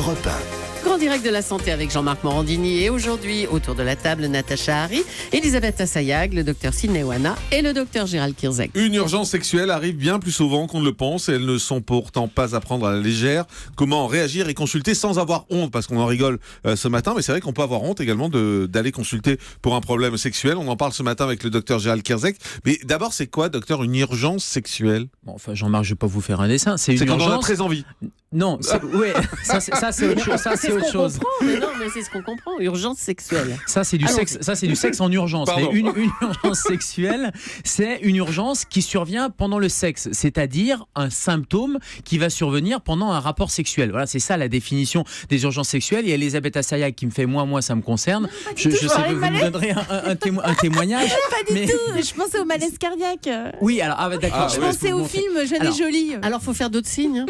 Europe 1. Grand direct de la santé avec Jean-Marc Morandini et aujourd'hui, autour de la table, Natacha Harry, Elisabeth Assayag, le docteur Sidney Oana et le docteur Gérald Kierzek. Une urgence sexuelle arrive bien plus souvent qu'on ne le pense et elles ne sont pourtant pas à prendre à la légère. Comment réagir et consulter sans avoir honte? Parce qu'on en rigole ce matin, mais c'est vrai qu'on peut avoir honte également d'aller consulter pour un problème sexuel. On en parle ce matin avec le docteur Gérald Kierzek. Mais d'abord, c'est quoi, docteur, une urgence sexuelle? Bon, enfin, Jean-Marc, je ne vais pas vous faire un dessin. C'est une quand urgence. on a très envie. Non, ouais, ça c'est autre chose. Ça c'est autre chose. Mais non, mais c'est ce qu'on comprend. Urgence sexuelle. Ça c'est du sexe. Ça c'est du sexe en urgence. Mais une urgence sexuelle, c'est une urgence qui survient pendant le sexe, c'est-à-dire un symptôme qui va survenir pendant un rapport sexuel. Voilà, c'est ça la définition des urgences sexuelles. Il y a Elisabeth Assayag qui me fait moi ça me concerne. Je sais que vous me donnerez un témoignage. Pas du tout. Je pensais au malaise cardiaque. Oui, alors d'accord. Je pensais au film Jeune et Jolie. Alors, faut faire d'autres signes.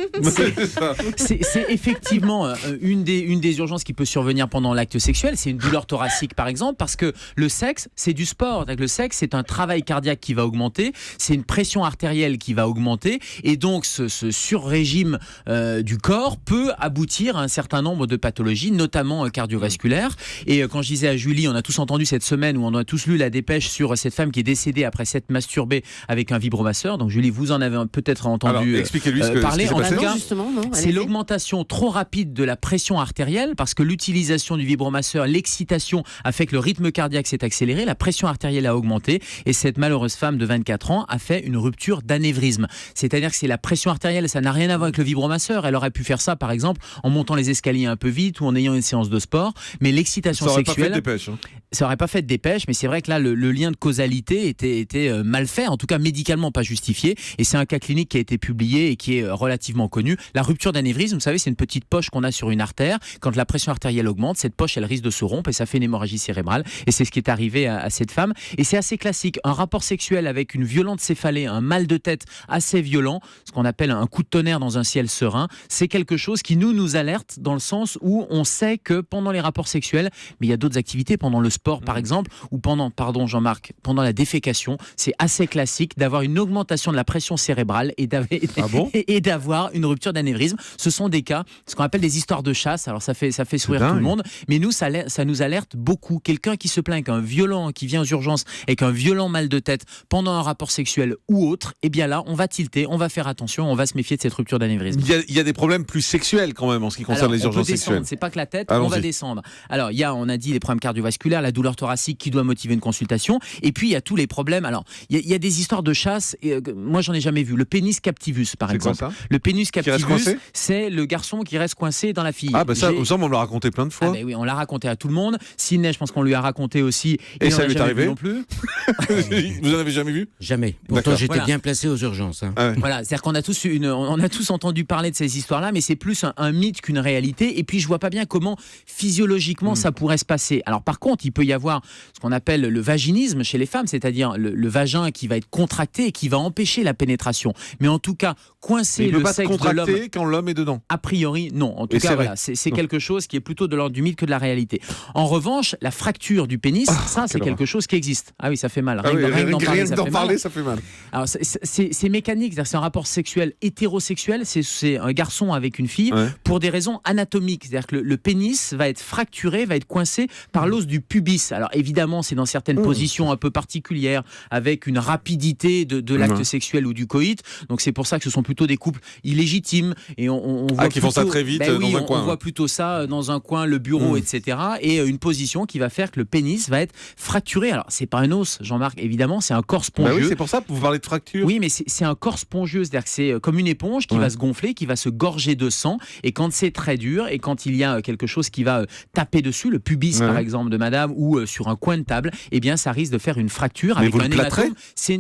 C'est effectivement une des urgences qui peut survenir pendant l'acte sexuel. C'est une douleur thoracique par exemple, parce que le sexe c'est du sport. Le sexe c'est un travail cardiaque qui va augmenter, c'est une pression artérielle qui va augmenter, et donc ce sur-régime du corps peut aboutir à un certain nombre de pathologies, notamment cardiovasculaires. Et quand je disais à Julie, on a tous entendu cette semaine, où on a tous lu la dépêche sur cette femme qui est décédée après s'être masturbée avec un vibromasseur. Donc Julie, vous en avez peut-être entendu expliquez-lui parler. Ce En tout cas, justement, non, c'est l'augmentation trop rapide de la pression artérielle, parce que l'utilisation du vibromasseur, l'excitation a fait que le rythme cardiaque s'est accéléré, la pression artérielle a augmenté, et cette malheureuse femme de 24 ans a fait une rupture d'anévrisme. C'est-à-dire que c'est la pression artérielle, ça n'a rien à voir avec le vibromasseur. Elle aurait pu faire ça par exemple en montant les escaliers un peu vite ou en ayant une séance de sport, mais l'excitation sexuelle, ça aurait pas fait de dépêche. Mais c'est vrai que là le lien de causalité était mal fait, en tout cas médicalement pas justifié, et c'est un cas clinique qui a été publié et qui est relativement connu. La rupture d'anévrisme, vous savez, c'est une petite poche qu'on a sur une artère. Quand la pression artérielle augmente, cette poche, elle risque de se rompre et ça fait une hémorragie cérébrale. Et c'est ce qui est arrivé à cette femme. Et c'est assez classique. Un rapport sexuel avec une violente céphalée, un mal de tête assez violent, ce qu'on appelle un coup de tonnerre dans un ciel serein, c'est quelque chose qui nous alerte, dans le sens où on sait que pendant les rapports sexuels, mais il y a d'autres activités, pendant le sport par exemple, ou pendant la défécation, c'est assez classique d'avoir une augmentation de la pression cérébrale et d'avoir une rupture d'anévrisme. Ce sont des cas, ce qu'on appelle des histoires de chasse. Alors ça fait sourire tout le monde, mais nous ça nous alerte beaucoup. Quelqu'un qui se plaint qui vient aux urgences avec un violent mal de tête pendant un rapport sexuel ou autre, et bien là on va tilter, on va faire attention, on va se méfier de cette rupture d'anévrisme. Il y a des problèmes plus sexuels quand même en ce qui concerne les urgences sexuelles. C'est pas que la tête, on va descendre. Alors on a dit les problèmes cardiovasculaires, la douleur thoracique qui doit motiver une consultation, et puis il y a tous les problèmes. Alors il y a des histoires de chasse, moi j'en ai jamais vu. Le pénis captivus par exemple. Quoi, ça? Le pénis captivus, c'est le garçon qui reste coincé dans la fille. Ah bah ça on me l'a raconté plein de fois. Ah bah oui, on l'a raconté à tout le monde. Sidney, je pense qu'on lui a raconté aussi. Et ça lui est arrivé non plus. Vous en avez jamais vu? Jamais. Pourtant j'étais bien placé aux urgences. Hein. Ah ouais. Voilà, c'est-à-dire qu'on a tous entendu parler de ces histoires-là, mais c'est plus un mythe qu'une réalité. Et puis je vois pas bien comment physiologiquement ça pourrait se passer. Alors par contre, il peut y avoir ce qu'on appelle le vaginisme chez les femmes, c'est-à-dire le vagin qui va être contracté et qui va empêcher la pénétration. Mais en tout cas, coincer le sexe de l'homme, quand l'homme est dedans. a priori, non. En tout cas, voilà, c'est quelque chose qui est plutôt de l'ordre du mythe que de la réalité. En revanche, la fracture du pénis, c'est quelque chose qui existe. Ah oui, ça fait mal. Rien d'en parler, ça fait mal. Alors, c'est mécanique, c'est un rapport sexuel hétérosexuel, c'est un garçon avec une fille, pour des raisons anatomiques. C'est-à-dire que le pénis va être fracturé, va être coincé par l'os du pubis. Alors évidemment, c'est dans certaines positions un peu particulières, avec une rapidité de l'acte sexuel ou du coït. Donc c'est pour ça que ce sont plutôt des couples illégitimes, et on voit qui font ça très vite dans un coin. On voit plutôt ça dans un coin, le bureau, etc. Et une position qui va faire que le pénis va être fracturé. Alors c'est pas un os, Jean-Marc, évidemment, c'est un corps spongieux. Bah oui, c'est pour ça que vous parlez de fracture. Oui, mais c'est un corps spongieux, c'est-à-dire que c'est comme une éponge qui va se gonfler, qui va se gorger de sang, et quand c'est très dur, et quand il y a quelque chose qui va taper dessus, le pubis par exemple de madame, ou sur un coin de table, eh bien ça risque de faire une fracture avec un hématome.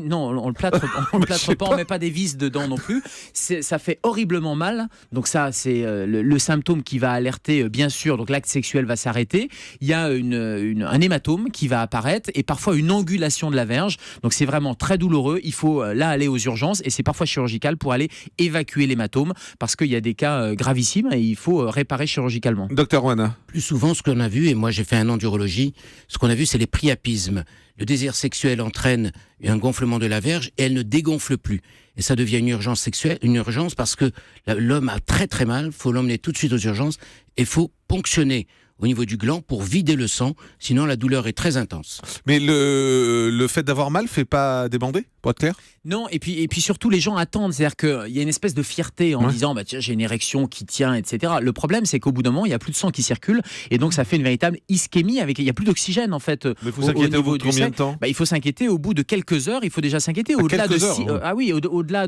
Non, on le plâtre, on met pas des vis dedans non plus. Ça fait horriblement mal. Donc ça, c'est le symptôme qui va alerter, bien sûr. Donc l'acte sexuel va s'arrêter. Il y a un hématome qui va apparaître, et parfois une angulation de la verge. Donc c'est vraiment très douloureux. Il faut là aller aux urgences, et c'est parfois chirurgical pour aller évacuer l'hématome, parce qu'il y a des cas gravissimes et il faut réparer chirurgicalement. Docteur Oana. Plus souvent, ce qu'on a vu, et moi j'ai fait un an d'urologie, ce qu'on a vu, c'est les priapismes. le désir sexuel entraîne un gonflement de la verge et elle ne dégonfle plus. Et ça devient une urgence sexuelle, une urgence parce que l'homme a très très mal, il faut l'emmener tout de suite aux urgences et il faut ponctionner au niveau du gland pour vider le sang, sinon la douleur est très intense. Mais le fait d'avoir mal fait pas débander, pour être clair? Non, et puis surtout les gens attendent, c'est-à-dire qu'il y a une espèce de fierté en disant bah tiens j'ai une érection qui tient, etc. Le problème c'est qu'au bout d'un moment il y a plus de sang qui circule et donc ça fait une véritable ischémie il y a plus d'oxygène en fait. Mais il faut s'inquiéter au bout de combien de temps? Il faut s'inquiéter au bout de quelques heures. Il faut déjà s'inquiéter au-delà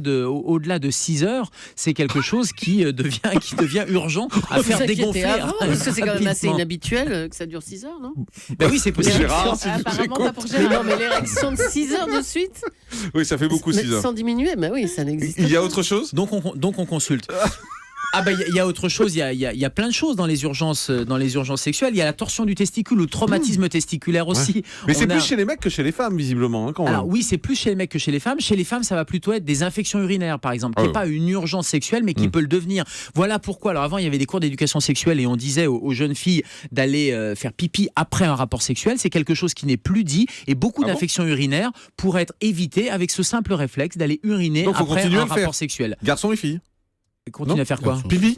de au-delà de 6 heures. C'est quelque chose qui devient urgent à faire dégonfler. Avant, parce que c'est quand même assez inhabituel que ça dure 6 heures, non? Ben oui, c'est possible. Apparemment pas pour Gérard. Non, mais l'érection de 6 heures de suite. Oui, ça fait beaucoup 6 heures. Sans diminuer, mais oui, ça n'existe pas. Il y a autre chose? Donc on consulte. Ah ben il y a autre chose, il y a plein de choses dans les urgences sexuelles. Il y a la torsion du testicule ou le traumatisme testiculaire aussi. Ouais. Mais c'est plus chez les mecs que chez les femmes visiblement. Hein, quand alors oui, c'est plus chez les mecs que chez les femmes. Chez les femmes, ça va plutôt être des infections urinaires par exemple, qui n'est pas une urgence sexuelle mais qui peut le devenir. Voilà pourquoi. Alors avant il y avait des cours d'éducation sexuelle et on disait aux jeunes filles d'aller faire pipi après un rapport sexuel. C'est quelque chose qui n'est plus dit et beaucoup d'infections urinaires pourraient être évitées avec ce simple réflexe d'aller uriner après un rapport sexuel. Garçons et filles. Continue à faire quoi? Pipi?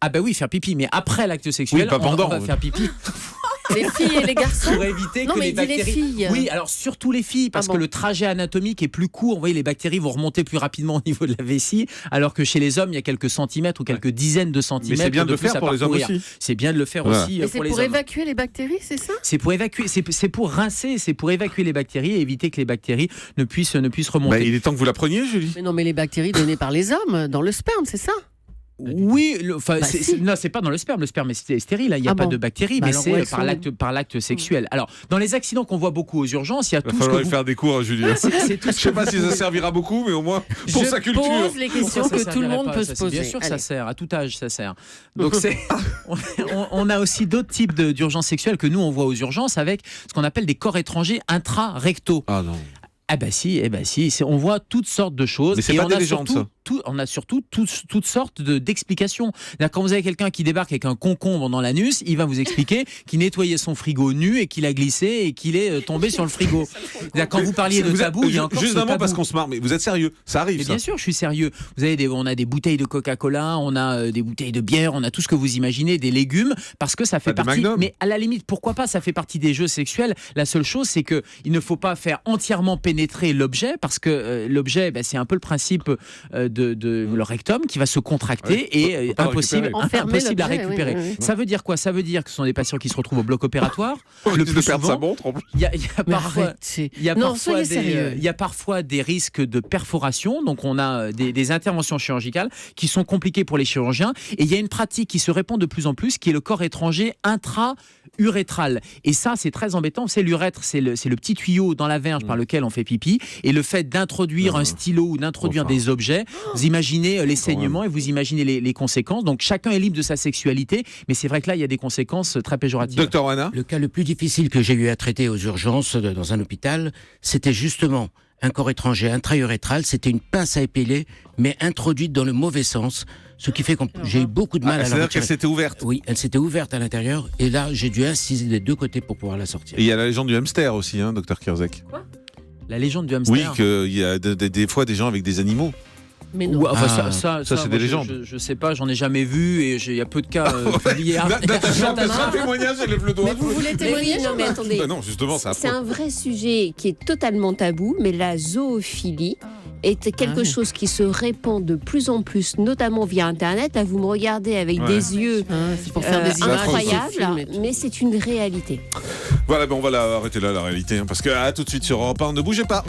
Ah bah oui, faire pipi, mais après l'acte sexuel, pas pendant, on va faire pipi. Les filles et les garçons. Pour éviter non, que mais les bactéries. Les filles. Oui, alors surtout les filles, parce que le trajet anatomique est plus court. Vous voyez, les bactéries vont remonter plus rapidement au niveau de la vessie, alors que chez les hommes, il y a quelques centimètres ou quelques dizaines de centimètres. Mais c'est bien de le plus faire pour les hommes aussi. C'est bien de le faire aussi mais pour les hommes. C'est pour évacuer les bactéries, c'est ça? C'est pour évacuer, c'est pour rincer, c'est pour évacuer les bactéries et éviter que les bactéries ne puissent remonter. Bah, il est temps que vous la preniez, Julie. Mais non, mais les bactéries données par les hommes dans le sperme, c'est ça? Oui, si. non, c'est pas dans le sperme est stérile, il n'y a pas de bactéries, mais c'est par l'acte sexuel. Alors, dans les accidents qu'on voit beaucoup aux urgences, il y a tout ce que faire des cours, Julie. Je sais pas si ça servira beaucoup, mais au moins pour sa culture. Je pose les questions que tout le monde peut se poser. Bien sûr que ça sert, à tout âge ça sert. Donc on a aussi d'autres types d'urgences sexuelles que nous on voit aux urgences avec ce qu'on appelle des corps étrangers intra-rectaux. Ah non. Ah bah si, on voit toutes sortes de choses. Mais c'est pas des légendes, ça. On a surtout toutes sortes d'explications. Quand vous avez quelqu'un qui débarque avec un concombre dans l'anus, il va vous expliquer qu'il nettoyait son frigo nu et qu'il a glissé et qu'il est tombé sur le frigo. Quand vous parliez de tabou, il y a encore juste ce un mot tabou. parce qu'on se marre, mais vous êtes sérieux? Ça arrive, mais ça? Bien sûr, je suis sérieux. Vous avez on a des bouteilles de Coca-Cola, on a des bouteilles de bière, on a tout ce que vous imaginez, des légumes, parce que ça fait partie. Mais à la limite, pourquoi pas? Ça fait partie des jeux sexuels. La seule chose, c'est que il ne faut pas faire entièrement pénétrer l'objet, parce que l'objet, c'est un peu le principe de le rectum qui va se contracter et impossible à récupérer. Oui. Ça veut dire quoi? Ça veut dire que ce sont des patients qui se retrouvent au bloc opératoire. Le plus de perdre sa montre. Il y a parfois des risques de perforation, donc on a des interventions chirurgicales qui sont compliquées pour les chirurgiens, et il y a une pratique qui se répand de plus en plus qui est le corps étranger intra-urétral. Et ça, c'est très embêtant. C'est l'urètre, c'est le petit tuyau dans la verge par lequel on fait pipi, et le fait d'introduire un stylo ou d'introduire des objets, vous imaginez les saignements et vous imaginez les conséquences. Donc chacun est libre de sa sexualité, mais c'est vrai que là il y a des conséquences très péjoratives. Docteur Oana. Le cas le plus difficile que j'ai eu à traiter aux urgences dans un hôpital, c'était justement un corps étranger intra-urétral. C'était une pince à épiler, mais introduite dans le mauvais sens, ce qui fait que j'ai eu beaucoup de mal à la retirer. C'est-à-dire qu'elle s'était ouverte? Oui, elle s'était ouverte à l'intérieur, et là j'ai dû inciser des deux côtés pour pouvoir la sortir. Et il y a la légende du hamster aussi, hein, docteur Kierzek. Quoi? La légende du hamster. Oui, qu'il y a des fois des gens avec des animaux. Mais non. Ça c'est des légendes. Je sais pas, j'en ai jamais vu et il y a peu de cas publiés. Natacha, un témoignage, elle lève le doigt. Mais vous voulez témoigner? Non, mais attendez. Non, justement, c'est un vrai sujet qui est totalement tabou, mais la zoophilie est quelque chose qui se répand de plus en plus, notamment via Internet. Vous me regardez avec des yeux pour faire des images incroyables, mais c'est une réalité. Voilà, on va arrêter là, la réalité, parce que tout de suite sur Europe 1, ne bougez pas.